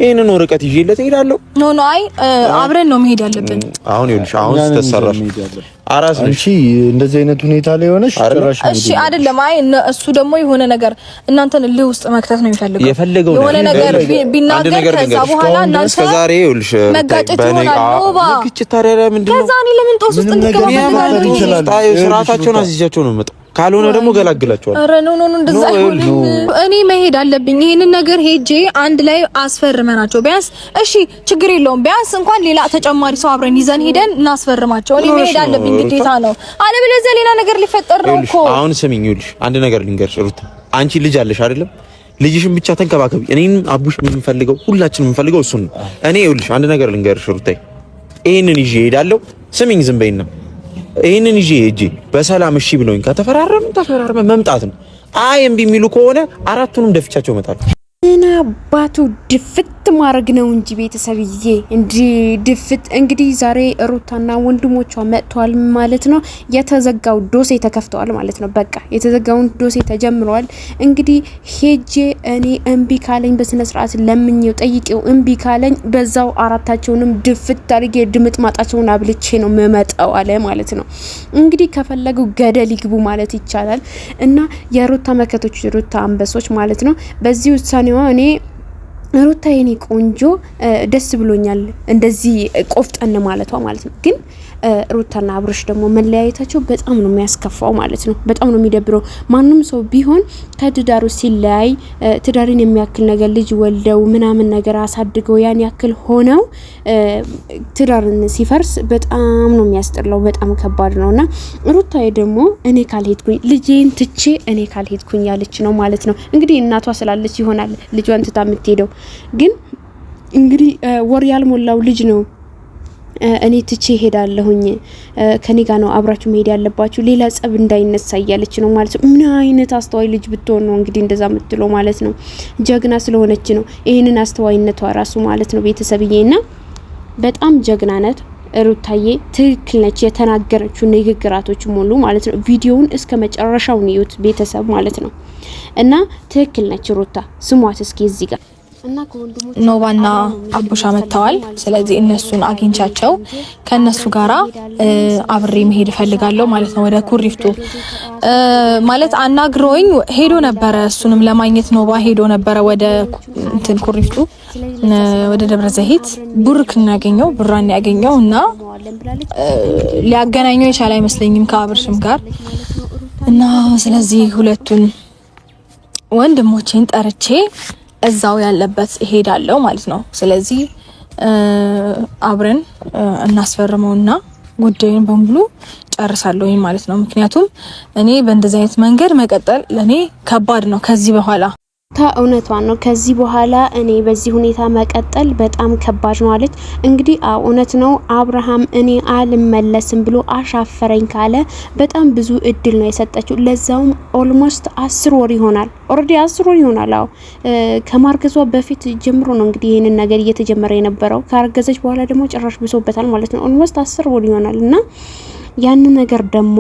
ይሄንን ወረቀት ይዤለት እሄዳለሁ። ኖ አይ አብረን ነው መሄድ ያለብን። አሁን ይኸውልሽ አሁን ተሰራሽ አራስ አንቺ እንደዚህ አይነት ሁኔታ ላይ ሆነሽ ጭራሽ እሺ አይደለም። አይ እሱ ደግሞ የሆነ ነገር እናንተን ልህ ውስጥ መክተት ነው የሚፈልገው። የሆነ ነገር ቢናገር ከዛ በኋላ እናንተ ከዛሬ ይኸውልሽ መጋጨት ይሆናል። ግጭት ታዲያ ምንድን ነው? ከዛ እኔ ለምን ጦስ ውስጥ እንድትገባ ስርዓታቸውን አስይዣቸው ነው የምመጣው። ካልሆነ ደግሞ ገላግላቸዋል። አረ ኖ እንደዛ አይሆንም። እኔ መሄድ አለብኝ። ይሄንን ነገር ሄጄ አንድ ላይ አስፈርመናቸው ቢያንስ እሺ ችግር የለውም። ቢያንስ እንኳን ሌላ ተጨማሪ ሰው አብረን ይዘን ሄደን እናስፈርማቸው። እኔ መሄድ አለብኝ ግዴታ ነው። አለበለዚያ ሌላ ነገር ሊፈጠር ነው እኮ። አሁን ስሚኝ፣ ይኸውልሽ አንድ ነገር ልንገርሽ ሩት፣ አንቺ ልጅ አለሽ አይደለም? ልጅሽን ብቻ ተንከባከቢ። እኔን አቡሽ የምንፈልገው ሁላችንም የምንፈልገው እሱን ነው። እኔ ይኸውልሽ አንድ ነገር ልንገርሽ ሩታይ፣ ይሄንን ይዤ እሄዳለሁ። ስሚኝ ዝም በይና ይሄንን ይዤ ሂጂ በሰላም እሺ ብሎኝ ከተፈራረመ መምጣት ነው። አይ እምቢ የሚሉ ከሆነ አራቱንም ደፍቻቸው እመጣለሁ። እና አባቱ ድፍት ማድረግ ነው እንጂ ቤተሰብዬ እንጂ ድፍት። እንግዲህ ዛሬ ሩታና ወንድሞቿ መጥተዋል ማለት ነው። የተዘጋው ዶሴ ተከፍተዋል ማለት ነው። በቃ የተዘጋውን ዶሴ ተጀምሯል። እንግዲህ ሄጄ እኔ እምቢ ካለኝ በስነ ስርዓት ለምኜው ጠይቄው እምቢ ካለኝ በዛው አራታቸውንም ድፍት አድርጌ ድምጥ ማጣቸውን አብልቼ ነው መመጣው አለ ማለት ነው። እንግዲህ ከፈለጉ ገደል ይግቡ ማለት ይቻላል። እና የሩታ መከቶች ሩታ አንበሶች ማለት ነው። በዚህ ውሳኔዋ እኔ ሩታ የኔ ቆንጆ ደስ ብሎኛል፣ እንደዚህ ቆፍጠን ማለቷ ማለት ነው። ግን ሩታና አብርሽ ደግሞ መለያየታቸው በጣም ነው የሚያስከፋው ማለት ነው። በጣም ነው የሚደብረው። ማንም ሰው ቢሆን ከትዳሩ ሲለያይ ትዳርን የሚያክል ነገር ልጅ ወልደው ምናምን ነገር አሳድገው ያን ያክል ሆነው ትዳርን ሲፈርስ በጣም ነው የሚያስጠላው። በጣም ከባድ ነውና ሩታዬ ደግሞ እኔ ካልሄድኩኝ ልጄን ትቼ እኔ ካልሄድኩኝ ያለች ነው ማለት ነው። እንግዲህ እናቷ ስላለች ይሆናል ልጇን ትታ የምትሄደው። ግን እንግዲህ ወር ያልሞላው ልጅ ነው እኔ ትቼ ሄዳለሁኝ ከኔ ጋር ነው አብራችሁ መሄድ ያለባችሁ ሌላ ጸብ እንዳይነሳ እያለች ነው ማለት ነው። ምን አይነት አስተዋይ ልጅ ብትሆን ነው እንግዲህ እንደዛ የምትለው ማለት ነው። ጀግና ስለሆነች ነው ይሄንን አስተዋይነቷ ራሱ ማለት ነው። ቤተሰብዬና በጣም ጀግና ናት ሩታዬ። ትክክል ነች የተናገረችው ንግግራቶች ሙሉ ማለት ነው። ቪዲዮውን እስከ መጨረሻው ንዩት ቤተሰብ ማለት ነው። እና ትክክል ነች ሩታ። ስሟት እስኪ እዚህ ጋር ኖባና አቡሻ መጥተዋል። ስለዚህ እነሱን አግኝቻቸው ከነሱ ጋራ አብሬ መሄድ ፈልጋለሁ ማለት ነው። ወደ ኩሪፍቱ ማለት አናግሮኝ ሄዶ ነበረ። እሱንም ለማግኘት ኖባ ሄዶ ነበረ ወደ እንትን ኩሪፍቱ ወደ ደብረ ዘይት ቡርክን ያገኘው ብራን ያገኘው እና ሊያገናኘው የቻለ አይመስለኝም ከአብርሽም ጋር እና ስለዚህ ሁለቱን ወንድሞቼን ጠርቼ እዛው ያለበት እሄዳለሁ ማለት ነው። ስለዚህ አብረን እናስፈርመውና ጉዳዩን በሙሉ ጨርሳለሁ ማለት ነው። ምክንያቱም እኔ በእንደዚህ አይነት መንገድ መቀጠል ለኔ ከባድ ነው ከዚህ በኋላ እውነቷን ነው። ከዚህ በኋላ እኔ በዚህ ሁኔታ መቀጠል በጣም ከባድ ነው አለች። እንግዲህ እውነት ነው። አብርሃም እኔ አልመለስም ብሎ አሻፈረኝ ካለ በጣም ብዙ እድል ነው የሰጠችው። ለዛውም ኦልሞስት 10 ወር ይሆናል። ኦሬዲ 10 ወር ይሆናል። ከማርገዟ በፊት ጀምሮ ነው እንግዲህ ይሄንን ነገር እየተጀመረ የነበረው። ካረገዘች በኋላ ደግሞ ጭራሽ ብሶበታል ማለት ነው። ኦልሞስት 10 ወር ይሆናልና ያን ነገር ደግሞ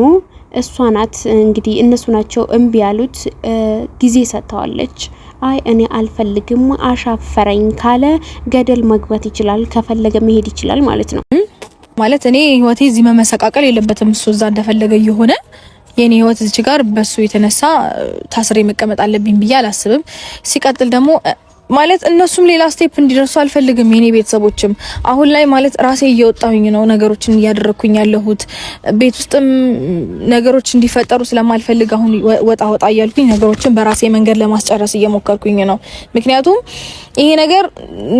እሷ ናት እንግዲህ እነሱ ናቸው እምቢ ያሉት። ጊዜ ሰጥተዋለች። አይ እኔ አልፈልግም አሻፈረኝ ካለ ገደል መግባት ይችላል፣ ከፈለገ መሄድ ይችላል ማለት ነው። ማለት እኔ ህይወቴ እዚህ መመሰቃቀል የለበትም። እሱ እዛ እንደፈለገ የሆነ የኔ ህይወት እዚህ ጋር በሱ የተነሳ ታስሬ መቀመጥ አለብኝ ብዬ አላስብም። ሲቀጥል ደግሞ ማለት እነሱም ሌላ ስቴፕ እንዲደርሱ አልፈልግም። የኔ ቤተሰቦችም አሁን ላይ ማለት ራሴ እየወጣሁኝ ነው ነገሮችን እያደረኩኝ ያለሁት። ቤት ውስጥም ነገሮች እንዲፈጠሩ ስለማልፈልግ አሁን ወጣ እያልኩኝ ነገሮችን በራሴ መንገድ ለማስጨረስ እየሞከርኩኝ ነው። ምክንያቱም ይሄ ነገር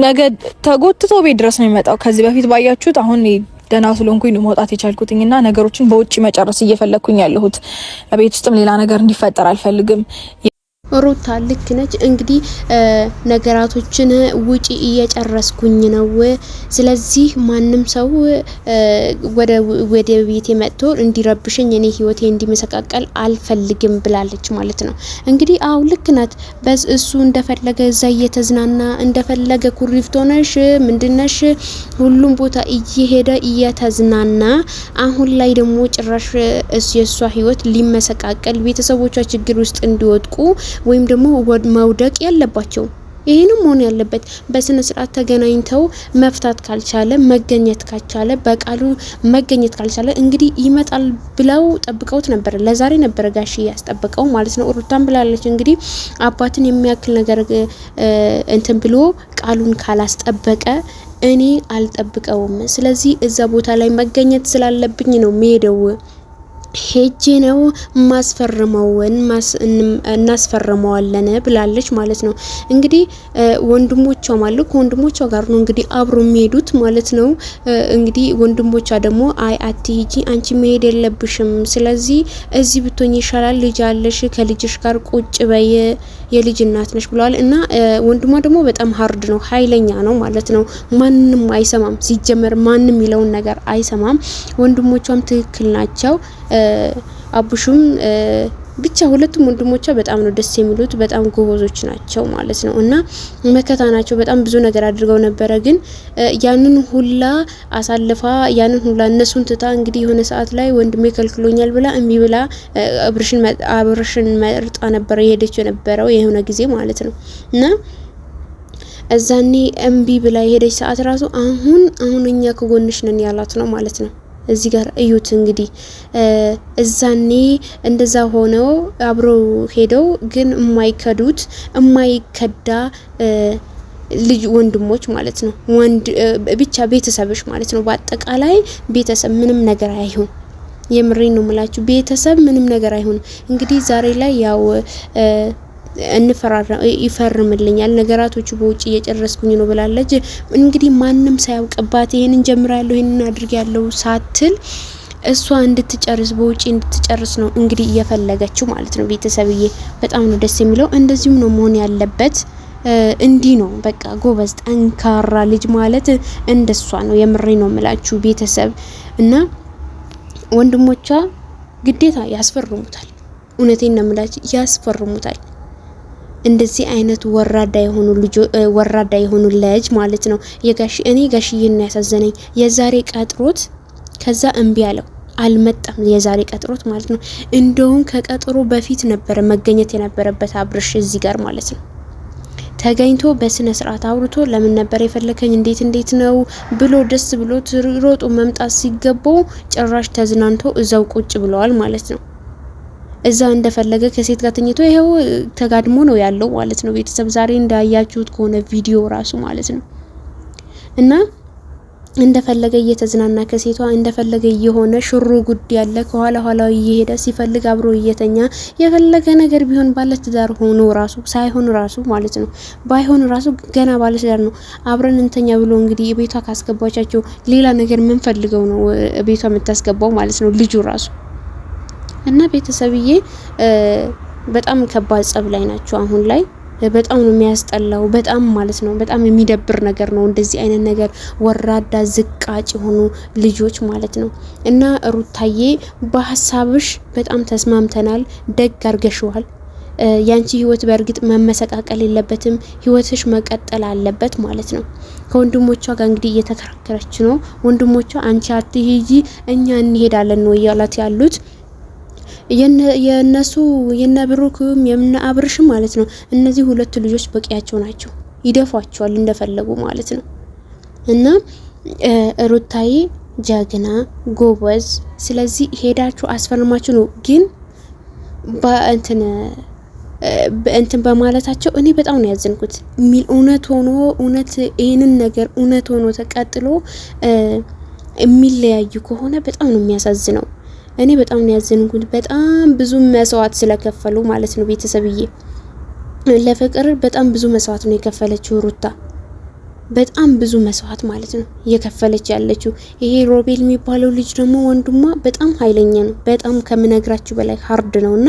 ነገ ተጎትቶ ቤት ድረስ ነው የሚመጣው። ከዚህ በፊት ባያችሁት አሁን ደህና ስለሆንኩኝ ነው መውጣት የቻልኩትኝና ነገሮችን በውጪ መጨረስ እየፈለኩኝ ያለሁት። ቤት ውስጥም ሌላ ነገር እንዲፈጠር አልፈልግም። ሩታ ልክ ነች። እንግዲህ ነገራቶችን ውጪ እየጨረስኩኝ ነው። ስለዚህ ማንም ሰው ወደ ቤቴ መጥቶ እንዲረብሽኝ እኔ ህይወቴ እንዲመሰቃቀል አልፈልግም ብላለች ማለት ነው። እንግዲህ ልክ ናት። በስ እሱ እንደፈለገ እዛ እየተዝናና እንደፈለገ ኩሪፍቶ ነሽ ምንድነሽ ሁሉም ቦታ እየሄደ እየተዝናና አሁን ላይ ደግሞ ጭራሽ የሷ ህይወት ሊመሰቃቀል ቤተሰቦቿ ችግር ውስጥ እንዲወድቁ ወይም ደግሞ መውደቅ ያለባቸው ይሄንም መሆን ያለበት በስነ ስርዓት ተገናኝተው መፍታት ካልቻለ መገኘት ካልቻለ በቃሉ መገኘት ካልቻለ እንግዲህ ይመጣል ብለው ጠብቀውት ነበር። ለዛሬ ነበር ጋሽ ያስጠበቀው ማለት ነው። ሩታም ብላለች እንግዲህ አባትን የሚያክል ነገር እንትን ብሎ ቃሉን ካላስጠበቀ እኔ አልጠብቀውም። ስለዚህ እዛ ቦታ ላይ መገኘት ስላለብኝ ነው ሄደው ሄጄ ነው ማስፈርመውን እናስፈርመዋለን ብላለች ማለት ነው። እንግዲህ ወንድሞቿ ማለት ከወንድሞቿ ጋር ነው እንግዲህ አብሮ የሚሄዱት ማለት ነው። እንግዲህ ወንድሞቿ ደግሞ አይ አትሂጂ፣ አንቺ መሄድ የለብሽም፣ ስለዚህ እዚህ ብትሆኚ ይሻላል፣ ልጅ አለሽ፣ ከልጅሽ ጋር ቁጭ በይ፣ የልጅ እናት ነሽ ብለዋል። እና ወንድሟ ደግሞ በጣም ሀርድ ነው፣ ኃይለኛ ነው ማለት ነው። ማንንም አይሰማም፣ ሲጀመር ማንም የሚለውን ነገር አይሰማም። ወንድሞቿም ትክክል ናቸው። አቡሹም ብቻ ሁለቱም ወንድሞቿ በጣም ነው ደስ የሚሉት፣ በጣም ጎበዞች ናቸው ማለት ነው። እና መከታ ናቸው። በጣም ብዙ ነገር አድርገው ነበረ፣ ግን ያንን ሁላ አሳልፋ ያንን ሁላ እነሱን ትታ እንግዲህ የሆነ ሰዓት ላይ ወንድሜ ከልክሎኛል ብላ እምቢ ብላ አብርሽን መርጣ ነበር የሄደች የነበረው የሆነ ጊዜ ማለት ነው። እና እዛኔ እምቢ ብላ የሄደች ሰዓት ራሱ አሁን እኛ ከጎንሽ ነን ያላት ነው ማለት ነው። እዚህ ጋር እዩት እንግዲህ እዛኔ እንደዛ ሆነው አብረው ሄደው ግን የማይከዳ ልጅ ወንድሞች ማለት ነው። ብቻ ቤተሰብሽ ማለት ነው። በአጠቃላይ ቤተሰብ ምንም ነገር አይሁን። የምሬን ነው የምላችሁ፣ ቤተሰብ ምንም ነገር አይሁን። እንግዲህ ዛሬ ላይ ያው ይፈርምልኛል ነገራቶቹ በውጭ እየጨረስኩኝ ነው ብላለች። እንግዲህ ማንም ሳያውቅባት ይሄንን ጀምራለሁ ይሄንን አድርጋለሁ ሳትል እሷ እንድትጨርስ በውጭ እንድትጨርስ ነው እንግዲህ እየፈለገችው ማለት ነው። ቤተሰብዬ በጣም ነው ደስ የሚለው። እንደዚሁም ነው መሆን ያለበት። እንዲህ ነው በቃ ጎበዝ ጠንካራ ልጅ ማለት እንደሷ ነው። የምሬ ነው የምላችሁ ቤተሰብ እና ወንድሞቿ ግዴታ ያስፈርሙታል። እውነቴን ነው የምላችሁ ያስፈርሙታል። እንደዚህ አይነት ወራዳ የሆኑ ልጅ ማለት ነው። እኔ ጋሽዬን ያሳዘነኝ የዛሬ ቀጥሮት ከዛ እምቢ አለው አልመጣም። የዛሬ ቀጥሮት ማለት ነው። እንደውም ከቀጥሮ በፊት ነበር መገኘት የነበረበት አብርሽ እዚህ ጋር ማለት ነው። ተገኝቶ በስነ ስርዓት አውርቶ ለምን ነበር የፈለከኝ እንዴት ነው ብሎ ደስ ብሎት ሮጦ መምጣት ሲገባው ጭራሽ ተዝናንቶ እዛው ቁጭ ብለዋል ማለት ነው። እዛ እንደፈለገ ከሴት ጋር ተኝቶ ይሄው ተጋድሞ ነው ያለው ማለት ነው። ቤተሰብ ዛሬ እንዳያችሁት ከሆነ ቪዲዮ ራሱ ማለት ነው። እና እንደፈለገ እየተዝናና ከሴቷ እንደፈለገ እየሆነ ሽሩ ጉድ ያለ ከኋላ ኋላው እየሄደ ሲፈልግ አብሮ እየተኛ የፈለገ ነገር ቢሆን ባለትዳር ሆኖ ራሱ ሳይሆን ራሱ ማለት ነው ባይሆን ራሱ ገና ባለትዳር ነው አብረን እንተኛ ብሎ እንግዲህ ቤቷ ካስገባቻቸው ሌላ ነገር ምን ፈልገው ነው ቤቷ የምታስገባው ማለት ነው ልጁ ራሱ። እና ቤተሰብዬ በጣም ከባድ ጸብ ላይ ናቸው አሁን ላይ። በጣም ነው የሚያስጠላው፣ በጣም ማለት ነው በጣም የሚደብር ነገር ነው እንደዚህ አይነት ነገር ወራዳ ዝቃጭ የሆኑ ልጆች ማለት ነው። እና ሩታዬ በሀሳብሽ በጣም ተስማምተናል፣ ደግ አርገሽዋል። ያንቺ ህይወት በእርግጥ መመሰቃቀል የለበትም፣ ህይወትሽ መቀጠል አለበት ማለት ነው። ከወንድሞቿ ጋር እንግዲህ እየተከራከረች ነው። ወንድሞቿ አንቺ አትሂጂ እኛ እንሄዳለን ነው እያላት ያሉት። የነሱ የነብሩክም የምና አብርሽም ማለት ነው። እነዚህ ሁለት ልጆች በቂያቸው ናቸው፣ ይደፏቸዋል እንደፈለጉ ማለት ነው። እና ሩታዬ ጀግና ጎበዝ፣ ስለዚህ ሄዳችሁ አስፈርማችሁ ነው። ግን በእንትን በማለታቸው እኔ በጣም ነው ያዘንኩት። እውነት ይሄንን ነገር እውነት ሆኖ ተቀጥሎ የሚለያዩ ከሆነ በጣም ነው የሚያሳዝነው። እኔ በጣም ነው ያዘንኩት። በጣም ብዙ መስዋዕት ስለከፈሉ ማለት ነው ቤተሰብዬ። ለፍቅር በጣም ብዙ መስዋዕት ነው የከፈለችው ሩታ፣ በጣም ብዙ መስዋዕት ማለት ነው እየከፈለች ያለችው። ይሄ ሮቤል የሚባለው ልጅ ደግሞ ወንድሟ በጣም ኃይለኛ ነው፣ በጣም ከምነግራችሁ በላይ ሀርድ ነውና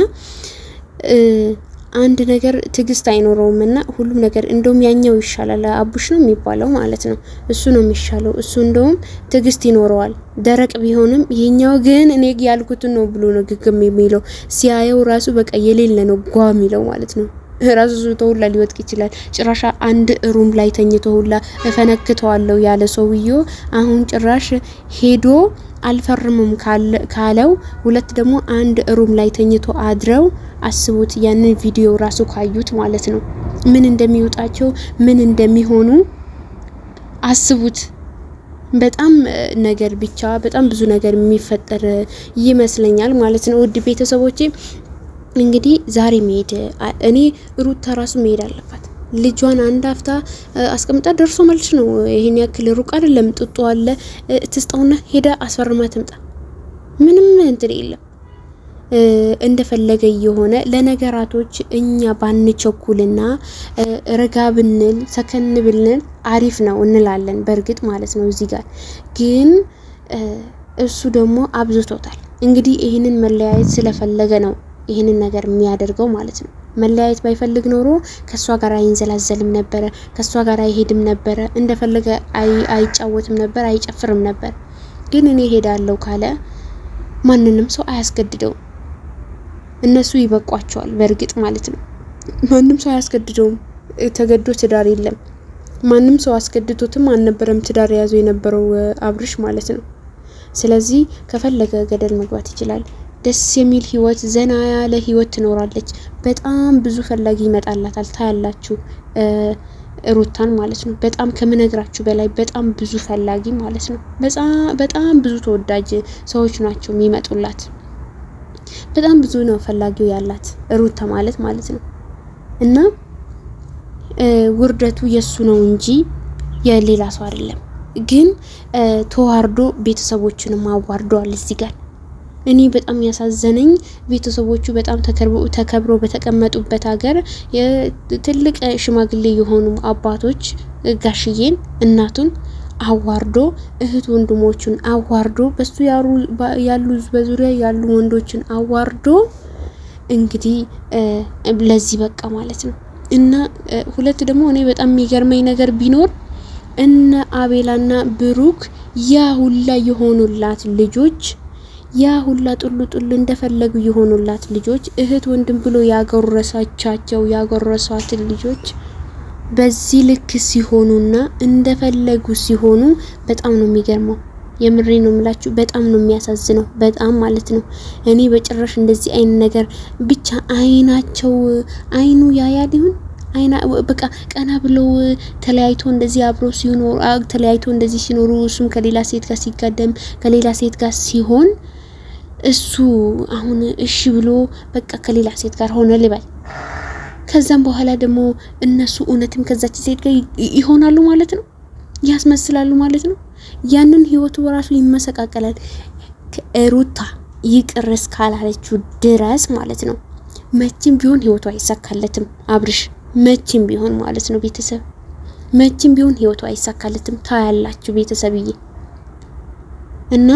አንድ ነገር ትግስት አይኖረውም እና ሁሉም ነገር እንደውም ያኛው ይሻላል። አቡሽ ነው የሚባለው ማለት ነው። እሱ ነው የሚሻለው። እሱ እንደውም ትግስት ይኖረዋል። ደረቅ ቢሆንም ይሄኛው ግን እኔ ያልኩት ነው ብሎ ነው ግግም የሚለው። ሲያየው ራሱ በቃ የሌለ ነው ጓ የሚለው ማለት ነው። ራሱ ተውላ ሊወጥቅ ይችላል። ጭራሽ አንድ ሩም ላይ ተኝቶ ሁላ እፈነክተዋለሁ ያለ ሰውዬው አሁን ጭራሽ ሄዶ አልፈርምም ካለው ሁለት ደግሞ አንድ ሩም ላይ ተኝቶ አድረው አስቡት። ያንን ቪዲዮ ራሱ ካዩት ማለት ነው ምን እንደሚወጣቸው ምን እንደሚሆኑ አስቡት። በጣም ነገር ብቻ በጣም ብዙ ነገር የሚፈጠር ይመስለኛል ማለት ነው። ውድ ቤተሰቦቼ እንግዲህ ዛሬ እኔ ሩታ ራሱ መሄድ አለባት። ልጇን አንድ አፍታ አስቀምጣ ደርሶ መልስ ነው። ይሄን ያክል ሩቅ አይደለም። ጥጦ አለ ትስጣውና ሄዳ አስፈርማ ትምጣ። ምንም እንትን የለም። እንደፈለገ የሆነ ለነገራቶች እኛ ባንቸኩልና ረጋ ብንል ሰከን ብንል አሪፍ ነው እንላለን። በእርግጥ ማለት ነው። እዚህ ጋር ግን እሱ ደግሞ አብዝቶታል። እንግዲህ ይህንን መለያየት ስለፈለገ ነው ይህንን ነገር የሚያደርገው ማለት ነው። መለያየት ባይፈልግ ኖሮ ከሷ ጋር አይንዘላዘልም ነበረ፣ ከሷ ጋር አይሄድም ነበረ፣ እንደፈለገ አይጫወትም ነበር፣ አይጨፍርም ነበር። ግን እኔ ሄዳለሁ ካለ ማንንም ሰው አያስገድደውም። እነሱ ይበቋቸዋል በእርግጥ ማለት ነው። ማንም ሰው አያስገድደውም። ተገዶ ትዳር የለም። ማንም ሰው አስገድዶትም አልነበረም ትዳር ያዘው የነበረው አብርሽ ማለት ነው። ስለዚህ ከፈለገ ገደል መግባት ይችላል። ደስ የሚል ህይወት፣ ዘና ያለ ህይወት ትኖራለች። በጣም ብዙ ፈላጊ ይመጣላታል። ታያላችሁ ሩታን ማለት ነው። በጣም ከምነግራችሁ በላይ በጣም ብዙ ፈላጊ ማለት ነው። በጣም ብዙ ተወዳጅ ሰዎች ናቸው የሚመጡላት። በጣም ብዙ ነው ፈላጊው ያላት ሩታ ማለት ነው። እና ውርደቱ የሱ ነው እንጂ የሌላ ሰው አይደለም። ግን ተዋርዶ ቤተሰቦቹንም አዋርደዋል እዚህ ጋር። እኔ በጣም ያሳዘነኝ ቤተሰቦቹ በጣም ተከብረው በተቀመጡበት ሀገር ትልቅ ሽማግሌ የሆኑ አባቶች ጋሽዬን እናቱን አዋርዶ እህት ወንድሞቹን አዋርዶ በሱ ያሉ በዙሪያ ያሉ ወንዶችን አዋርዶ እንግዲህ ለዚህ በቃ ማለት ነው። እና ሁለት ደግሞ እኔ በጣም የሚገርመኝ ነገር ቢኖር እነ አቤላና ብሩክ ያ ሁላ የሆኑላት ልጆች ያ ሁላ ጥሉ እንደፈለጉ የሆኑላት ልጆች እህት ወንድም ብሎ ያጎረሷት ልጆች በዚህ ልክ ሲሆኑና እንደፈለጉ ሲሆኑ በጣም ነው የሚገርመው። የምሬ ነው የምላችሁ። በጣም ነው የሚያሳዝነው። በጣም ማለት ነው። እኔ በጭራሽ እንደዚህ አይነት ነገር ብቻ አይኑ ያያል ይሁን አይና በቃ ቀና ብለው ተለያይቶ እንደዚህ አብሮ ሲኖሩ ተለያይቶ እንደዚህ ሲኖሩ እሱም ከሌላ ሴት ጋር ሲጋደም ከሌላ ሴት ጋር ሲሆን እሱ አሁን እሺ ብሎ በቃ ከሌላ ሴት ጋር ሆነ ልበል። ከዛም በኋላ ደግሞ እነሱ እውነትም ከዛች ሴት ጋር ይሆናሉ ማለት ነው፣ ያስመስላሉ ማለት ነው። ያንን ህይወቱ ራሱ ይመሰቃቀላል። ሩታ ይቅር እስካላለችው ድረስ ማለት ነው። መቼም ቢሆን ህይወቱ አይሳካለትም አብርሽ፣ መቼም ቢሆን ማለት ነው። ቤተሰብ መቼም ቢሆን ህይወቱ አይሳካለትም። ታያላችሁ ቤተሰብዬ እና